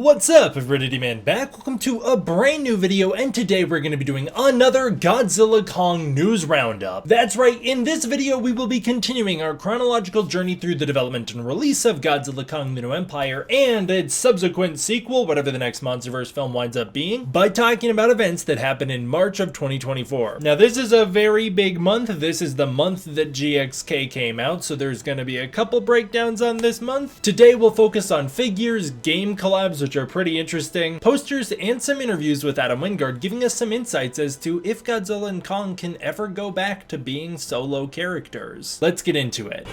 What's up, everybody, man back. Welcome to a brand new video, and today we're going to be doing another Godzilla Kong news roundup. That's right, in this video we will be continuing our chronological journey through the development and release of Godzilla Kong: The New Empire and its subsequent sequel, whatever the next MonsterVerse film winds up being, by talking about events that happened in March of 2024. Now this is a very big month. This is the month that GXK came out, so there's going to be a couple breakdowns on this month. Today we'll focus on figures, game collabs, which are pretty interesting, posters, and some interviews with Adam Wingard giving us some insights as to if Godzilla and Kong can ever go back to being solo characters. Let's get into it.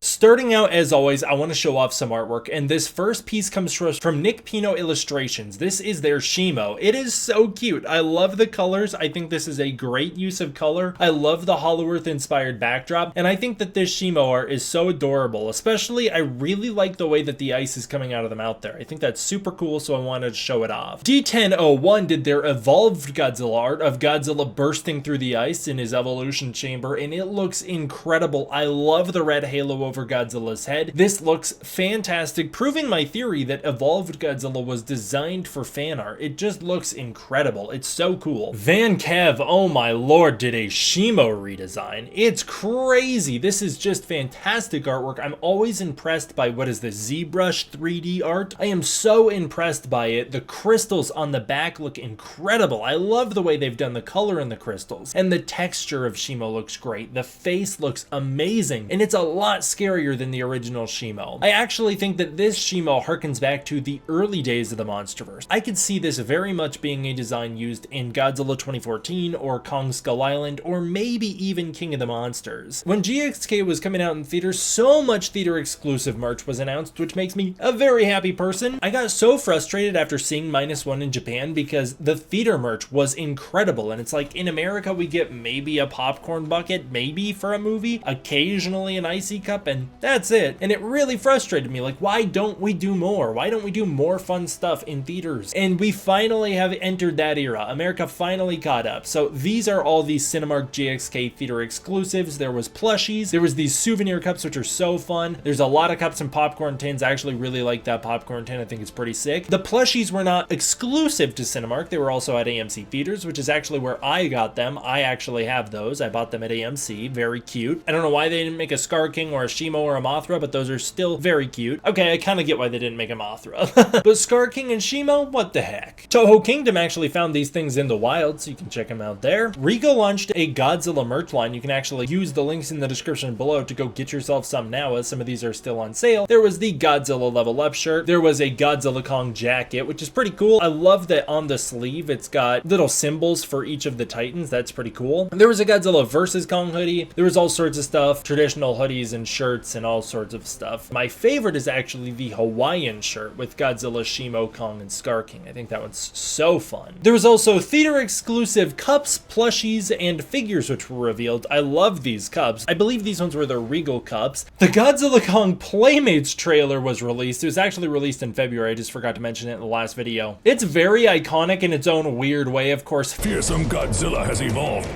Starting out, as always, I want to show off some artwork, and this first piece comes to us from Nick Pino Illustrations. This is their Shimo. It is so cute. I love the colors. I think this is a great use of color. I love the Hollow Earth inspired backdrop, and I think that this Shimo art is so adorable. Especially, I really like the way that the ice is coming out of the mouth there. I think that's super cool, so I wanted to show it off. D1001 did their evolved Godzilla art of Godzilla bursting through the ice in his evolution chamber, and it looks incredible. I love the red halo over Godzilla's head. This looks fantastic, proving my theory that evolved Godzilla was designed for fan art. It just looks incredible. It's so cool. Van Kev, oh my lord, did a Shimo redesign. It's crazy. This is just fantastic artwork. I'm always impressed by what is the ZBrush 3D art. I am so impressed by it. The crystals on the back look incredible. I love the way they've done the color in the crystals, and the texture of Shimo looks great. The face looks amazing, and it's a lot scarier than the original Shimo. I actually think that this Shimo harkens back to the early days of the MonsterVerse. I could see this very much being a design used in Godzilla 2014 or Kong Skull Island, or maybe even King of the Monsters. When GXK was coming out in theaters, so much theater exclusive merch was announced, which makes me a very happy person. I got so frustrated after seeing -1 in Japan because the theater merch was incredible, and it's like in America we get maybe a popcorn bucket, maybe for a movie, occasionally an icy cup, and that's it. And it really frustrated me. Like, why don't we do more? Why don't we do more fun stuff in theaters? And we finally have entered that era. America finally caught up. So these are all these Cinemark GXK theater exclusives. There was plushies. There was these souvenir cups, which are so fun. There's a lot of cups and popcorn tins. I actually really like that popcorn tin. I think it's pretty sick. The plushies were not exclusive to Cinemark. They were also at AMC theaters, which is actually where I got them. I actually have those. I bought them at AMC. Very cute. I don't know why they didn't make a Skar King or a Shimo or a Mothra, but those are still very cute. Okay, I kind of get why they didn't make a Mothra. But Skar King and Shimo, what the heck? Toho Kingdom actually found these things in the wild, so you can check them out there. Rigo launched a Godzilla merch line. You can actually use the links in the description below to go get yourself some now, as some of these are still on sale. There was the Godzilla Level Up shirt. There was a Godzilla Kong jacket, which is pretty cool. I love that on the sleeve it's got little symbols for each of the Titans. That's pretty cool. There was a Godzilla vs Kong hoodie. There was all sorts of stuff, traditional hoodies and shirts and all sorts of stuff. My favorite is actually the Hawaiian shirt with Godzilla, Shimo, Kong, and Skar King. I think that one's so fun. There was also theater exclusive cups, plushies, and figures which were revealed. I love these cups. I believe these ones were the Regal cups. The Godzilla Kong Playmates trailer was released. It was actually released in February. I just forgot to mention it in the last video. It's very iconic in its own weird way, of course. Fearsome Godzilla has evolved.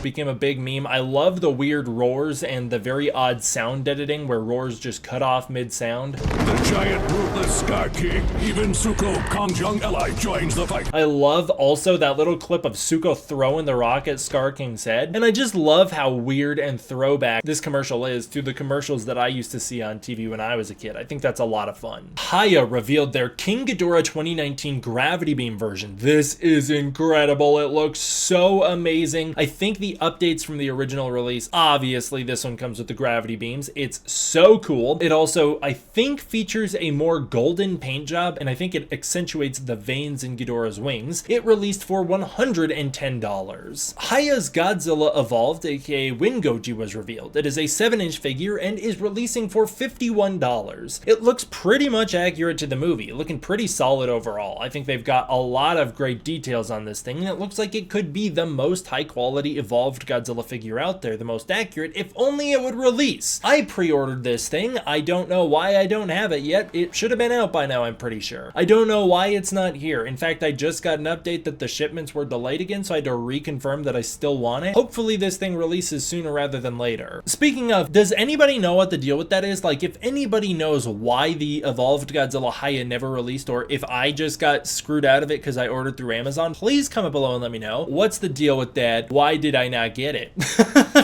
Became a big meme. I love the weird roars and the very odd sound editing where roars just cut off mid-sound. The giant ruthless Skar King, even Suko, Kong's young ally, joins the fight. I love also that little clip of Suko throwing the rock at Skar King's head. And I just love how weird and throwback this commercial is to the commercials that I used to see on TV when I was a kid. I think that's a lot of fun. Haya revealed their King Ghidorah 2019 Gravity Beam version. This is incredible. It looks so amazing. I think the updates from the original release, obviously this one comes with the gravity beams. It's so cool. It also, I think, features a more golden paint job, and I think it accentuates the veins in Ghidorah's wings. It released for $110. Haya's Godzilla Evolved, aka Wingoji, was revealed. It is a 7-inch figure and is releasing for $51. It looks pretty much accurate to the movie, looking pretty solid overall. I think they've got a lot of great details on this thing, and it looks like it could be the most high quality evolved evolved Godzilla figure out there, the most accurate, if only it would release. I pre-ordered this thing. I don't know why I don't have it yet. It should have been out by now, I'm pretty sure. I don't know why it's not here. In fact, I just got an update that the shipments were delayed again, so I had to reconfirm that I still want it. Hopefully this thing releases sooner rather than later. Speaking of, does anybody know what the deal with that is? Like, if anybody knows why the evolved Godzilla Hiya never released, or if I just got screwed out of it because I ordered through Amazon, please comment below and let me know. What's the deal with that? Why did I not get it?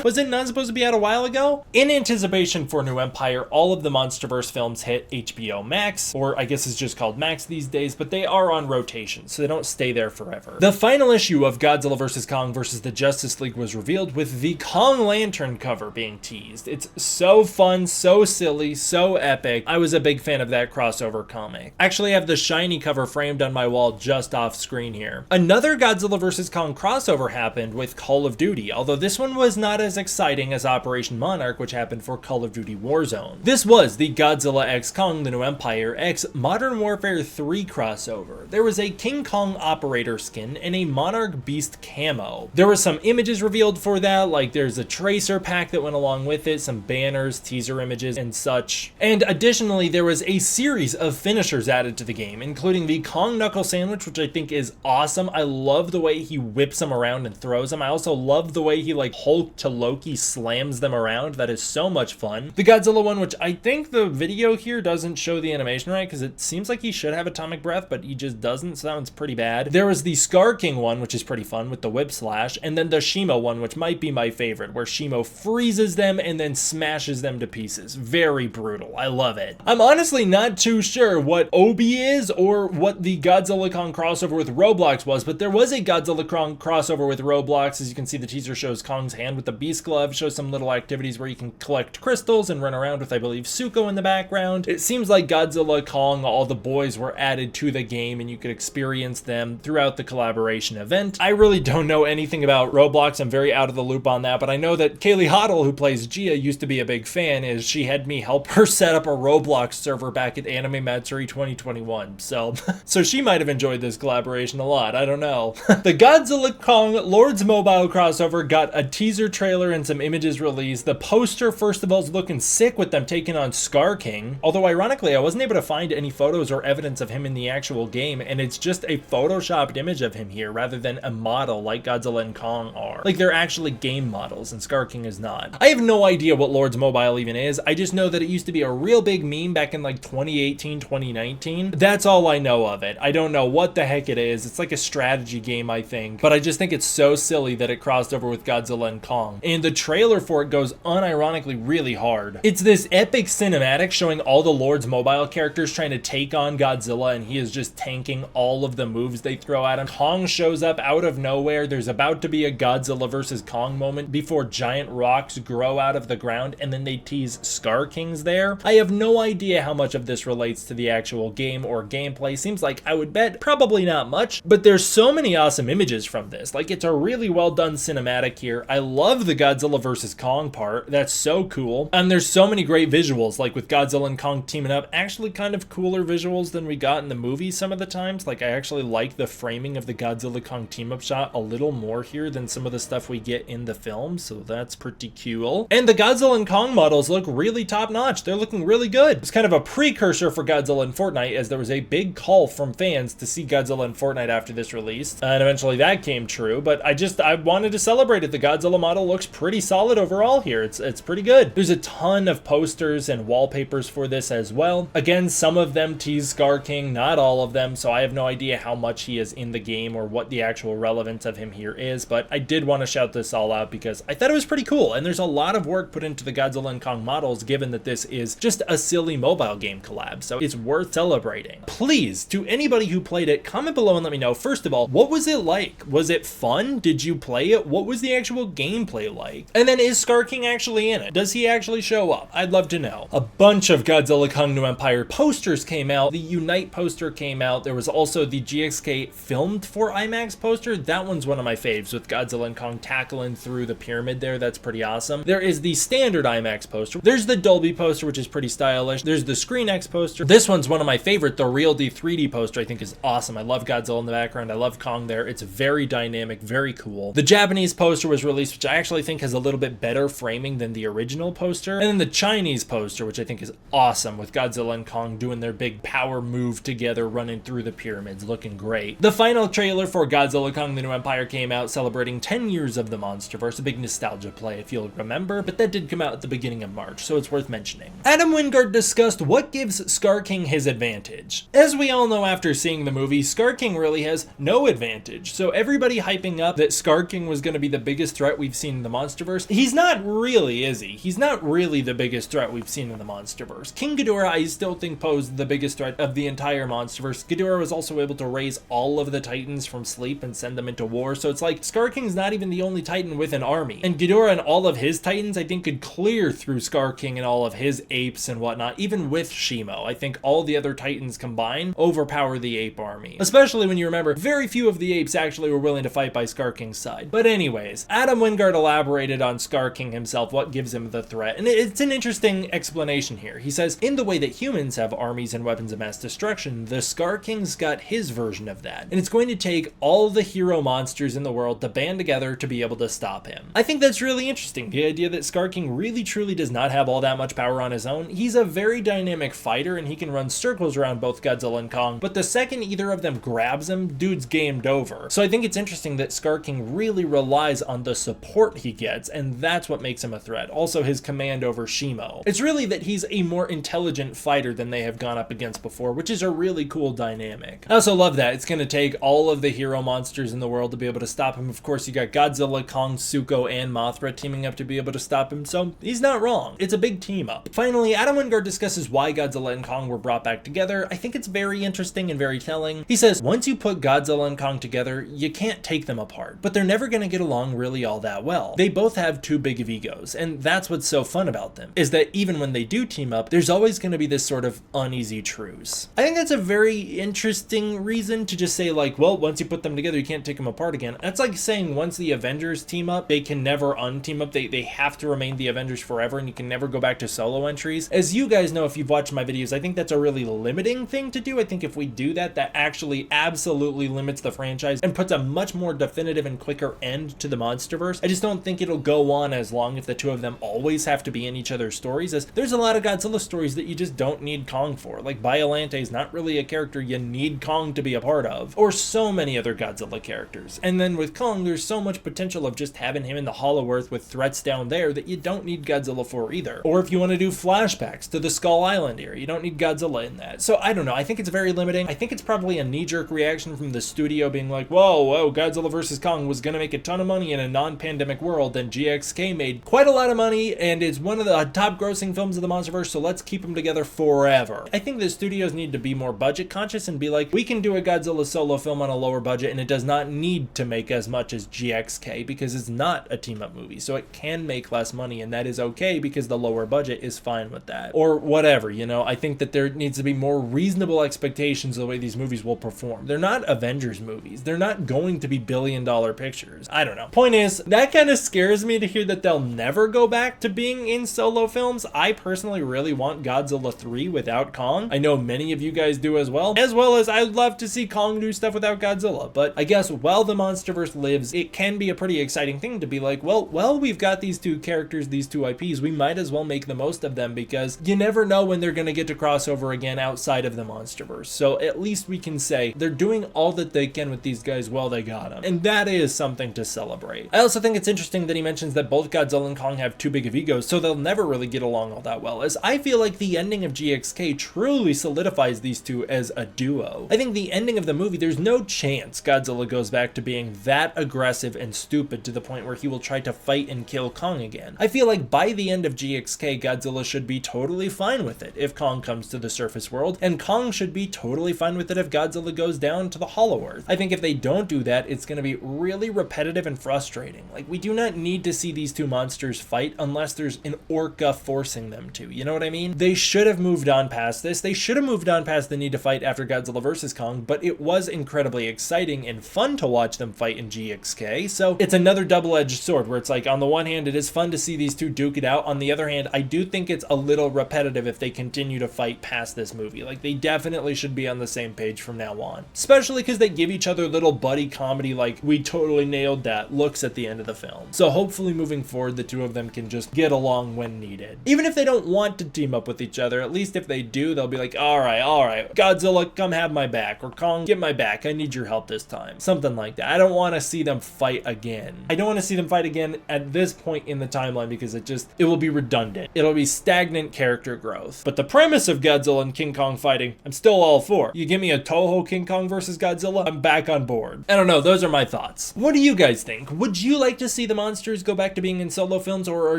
Was it not supposed to be out a while ago? In anticipation for New Empire, all of the MonsterVerse films hit HBO Max, or I guess it's just called Max these days, but they are on rotation, so they don't stay there forever. The final issue of Godzilla vs. Kong vs. the Justice League was revealed with the Kong Lantern cover being teased. It's so fun, so silly, so epic. I was a big fan of that crossover comic. Actually, I have the shiny cover framed on my wall just off screen here. Another Godzilla vs. Kong crossover happened with Call of Duty, although this one was not as exciting as Operation Monarch, which happened for Call of Duty Warzone. This was the Godzilla X Kong, the New Empire X Modern Warfare 3 crossover. There was a King Kong operator skin and a Monarch Beast camo. There were some images revealed for that, like there's a tracer pack that went along with it, some banners, teaser images, and such. And additionally, there was a series of finishers added to the game, including the Kong Knuckle Sandwich, which I think is awesome. I love the way he whips them around and throws them. I also love the way he like Hulk to Loki slams them around. That is so much fun. The Godzilla one, which I think the video here doesn't show the animation right, because it seems like he should have atomic breath, but he just doesn't, so that one's pretty bad. There was the Skar King one, which is pretty fun with the whip slash, and then the Shimo one, which might be my favorite, where Shimo freezes them and then smashes them to pieces. Very brutal. I love it. I'm honestly not too sure what Obi is or what the Godzilla Kong crossover with Roblox was, but there was a Godzilla Kong crossover with Roblox. As you can see, the teaser shows Kong's hand with the beast glove, shows some little activities where you can collect crystals and run around with, I believe, Suko in the background. It seems like Godzilla Kong, all the boys were added to the game and you could experience them throughout the collaboration event. I really don't know anything about Roblox. I'm very out of the loop on that, but I know that Kaylee Hoddle, who plays Gia, used to be a big fan, as she had me help her set up a Roblox server back at Anime Matsuri 2021. So she might have enjoyed this collaboration a lot. I don't know. The Godzilla Kong Lords Mobile crossover got a teaser trailer and some images released. The poster, first of all, is looking sick with them taking on Skar King. Although ironically, I wasn't able to find any photos or evidence of him in the actual game, and it's just a photoshopped image of him here rather than a model like Godzilla and Kong are. Like, they're actually game models, and Skar King is not. I have no idea what Lords Mobile even is. I just know that it used to be a real big meme back in like 2018, 2019. That's all I know of it. I don't know what the heck it is. It's like a strategy game, I think, but I just think it's so silly that it crossed over with Godzilla and Kong. And the trailer for it goes unironically really hard. It's this epic cinematic showing all the Lords Mobile characters trying to take on Godzilla, and he is just tanking all of the moves they throw at him. Kong shows up out of nowhere. There's about to be a Godzilla versus Kong moment before giant rocks grow out of the ground, and then they tease Skar King's there. I have no idea how much of this relates to the actual game or gameplay. Seems like I would bet probably not much, but there's so many awesome images from this. Like, it's a really well done cinematic here. I love the Godzilla versus Kong part. That's so cool. And there's so many great visuals, like with Godzilla and Kong teaming up. Actually kind of cooler visuals than we got in the movie some of the times. Like, I actually like the framing of the Godzilla Kong team up shot a little more here than some of the stuff we get in the film, so that's pretty cool. And the Godzilla and Kong models look really top notch. They're looking really good. It's kind of a precursor for Godzilla in Fortnite, as there was a big call from fans to see Godzilla in Fortnite after this release, and eventually that came true. But I wanted to celebrate it. The Godzilla model looks pretty solid overall here. It's pretty good. There's a ton of posters and wallpapers for this as well. Again, some of them tease Skar King, not all of them, so I have no idea how much he is in the game or what the actual relevance of him here is, but I did want to shout this all out because I thought it was pretty cool, and there's a lot of work put into the Godzilla and Kong models, given that this is just a silly mobile game collab, so it's worth celebrating. Please, to anybody who played it, comment below and let me know, first of all, what was it like? Was it fun? Did you play it? What was the actual gameplay really like. And then is Skar King actually in it? Does he actually show up? I'd love to know. A bunch of Godzilla Kong New Empire posters came out. The Unite poster came out. There was also the GXK filmed for IMAX poster. That one's one of my faves, with Godzilla and Kong tackling through the pyramid there. That's pretty awesome. There is the standard IMAX poster. There's the Dolby poster, which is pretty stylish. There's the Screen X poster. This one's one of my favorite. The Real D 3D poster I think is awesome. I love Godzilla in the background. I love Kong there. It's very dynamic, very cool. The Japanese poster was released, which I actually think has a little bit better framing than the original poster. And then the Chinese poster, which I think is awesome, with Godzilla and Kong doing their big power move together, running through the pyramids, looking great. The final trailer for Godzilla Kong the New Empire came out, celebrating 10 years of the MonsterVerse, a big nostalgia play if you'll remember, but that did come out at the beginning of March, so it's worth mentioning. Adam Wingard discussed what gives Skar King his advantage. As we all know after seeing the movie, Skar King really has no advantage, so everybody hyping up that Skar King was going to be the biggest threat we've seen in the MonsterVerse, he's not really, is he? He's not really the biggest threat we've seen in the MonsterVerse. King Ghidorah I still think posed the biggest threat of the entire MonsterVerse. Ghidorah was also able to raise all of the Titans from sleep and send them into war, so it's like Skar King's not even the only Titan with an army. And Ghidorah and all of his Titans I think could clear through Skar King and all of his apes and whatnot, even with Shimo. I think all the other Titans combined overpower the ape army. Especially when you remember, very few of the apes actually were willing to fight by Skar King's side. But anyways, Adam Wingard elaborated on Skar King himself, what gives him the threat, and it's an interesting explanation here. He says, in the way that humans have armies and weapons of mass destruction, the Skar King's got his version of that. And it's going to take all the hero monsters in the world to band together to be able to stop him. I think that's really interesting, the idea that Skar King really truly does not have all that much power on his own. He's a very dynamic fighter and he can run circles around both Godzilla and Kong, but the second either of them grabs him, dude's gamed over. So I think it's interesting that Skar King really relies on the support he gets, and that's what makes him a threat. Also his command over Shimo. It's really that he's a more intelligent fighter than they have gone up against before, which is a really cool dynamic. I also love that it's going to take all of the hero monsters in the world to be able to stop him. Of course, you got Godzilla, Kong, Zuko, and Mothra teaming up to be able to stop him, so he's not wrong. It's a big team up. Finally, Adam Wingard discusses why Godzilla and Kong were brought back together. I think it's very interesting and very telling. He says, once you put Godzilla and Kong together, you can't take them apart, but they're never going to get along really all that well. They both have too big of egos, and that's what's so fun about them, is that even when they do team up, there's always going to be this sort of uneasy truce. I think that's a very interesting reason to just say, like, well, once you put them together, you can't take them apart again. That's like saying once the Avengers team up, they can never unteam up. They have to remain the Avengers forever, and you can never go back to solo entries. As you guys know, if you've watched my videos, I think that's a really limiting thing to do. I think if we do that, that actually absolutely limits the franchise and puts a much more definitive and quicker end to the MonsterVerse. I just don't think it'll go on as long if the two of them always have to be in each other's stories, as there's a lot of Godzilla stories that you just don't need Kong for. Like Biollante is not really a character you need Kong to be a part of, or so many other Godzilla characters. And then with Kong, there's so much potential of just having him in the Hollow Earth with threats down there that you don't need Godzilla for either. Or if you want to do flashbacks to the Skull Island area, you don't need Godzilla in that. So I don't know, I think it's very limiting. I think it's probably a knee-jerk reaction from the studio being like, whoa, Godzilla vs. Kong was gonna make a ton of money in a non-pandemic world, and GXK made quite a lot of money, and is one of the top grossing films of the MonsterVerse, so let's keep them together forever. I think the studios need to be more budget conscious and be like, we can do a Godzilla solo film on a lower budget, and it does not need to make as much as GXK, because it's not a team-up movie, so it can make less money, and that is okay because the lower budget is fine with that. Or whatever, you know, I think that there needs to be more reasonable expectations of the way these movies will perform. They're not Avengers movies. They're not going to be billion-dollar pictures. I don't know. Point is, that kind of scares me to hear that they'll never go back to being in solo films. I personally really want Godzilla 3 without Kong. I know many of you guys do as well as I'd love to see Kong do stuff without Godzilla. But I guess while the MonsterVerse lives, it can be a pretty exciting thing to be like, well, we've got these two characters, these two IPs, we might as well make the most of them, because you never know when they're going to get to cross over again outside of the MonsterVerse. So at least we can say they're doing all that they can with these guys while they got them, and that is something to celebrate. I also think it's interesting that he mentions that both Godzilla and Kong have too big of egos, so they'll never really get along all that well, as I feel like the ending of GXK truly solidifies these two as a duo. I think the ending of the movie, there's no chance Godzilla goes back to being that aggressive and stupid to the point where he will try to fight and kill Kong again. I feel like by the end of GXK, Godzilla should be totally fine with it if Kong comes to the surface world, and Kong should be totally fine with it if Godzilla goes down to the Hollow Earth. I think if they don't do that, it's going to be really repetitive and frustrating. Like, we do do not need to see these two monsters fight unless there's an orca forcing them to. You know what I mean? They should have moved on past this. They should have moved on past the need to fight after Godzilla vs. Kong, but it was incredibly exciting and fun to watch them fight in GXK. So it's another double-edged sword where it's like, on the one hand, it is fun to see these two duke it out. On the other hand, I do think it's a little repetitive if they continue to fight past this movie. Like, they definitely should be on the same page from now on, especially because they give each other little buddy comedy, like, we totally nailed that looks at the end of the film. So hopefully moving forward, the two of them can just get along when needed. Even if they don't want to team up with each other, at least if they do, they'll be like, all right, Godzilla, come have my back, or Kong, get my back, I need your help this time. Something like that. I don't want to see them fight again. I don't want to see them fight again at this point in the timeline because it will be redundant. It'll be stagnant character growth. But the premise of Godzilla and King Kong fighting, I'm still all for. You give me a Toho King Kong versus Godzilla, I'm back on board. I don't know, those are my thoughts. What do you guys think? Would you like to see the monsters go back to being in solo films, or are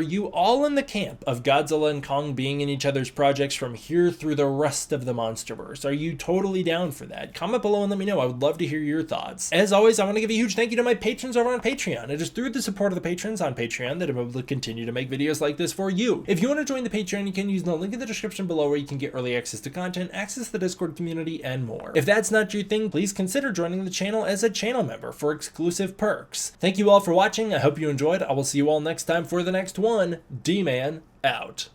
you all in the camp of Godzilla and Kong being in each other's projects from here through the rest of the MonsterVerse? Are you totally down for that? Comment below and let me know. I would love to hear your thoughts. As always, I want to give a huge thank you to my patrons over on Patreon. It is through the support of the patrons on Patreon that I'm able to continue to make videos like this for you. If you want to join the Patreon, you can use the link in the description below where you can get early access to content, access to the Discord community, and more. If that's not your thing, please consider joining the channel as a channel member for exclusive perks. Thank you all for watching. I hope you enjoyed. I will see you all next time for the next one. D-Man out.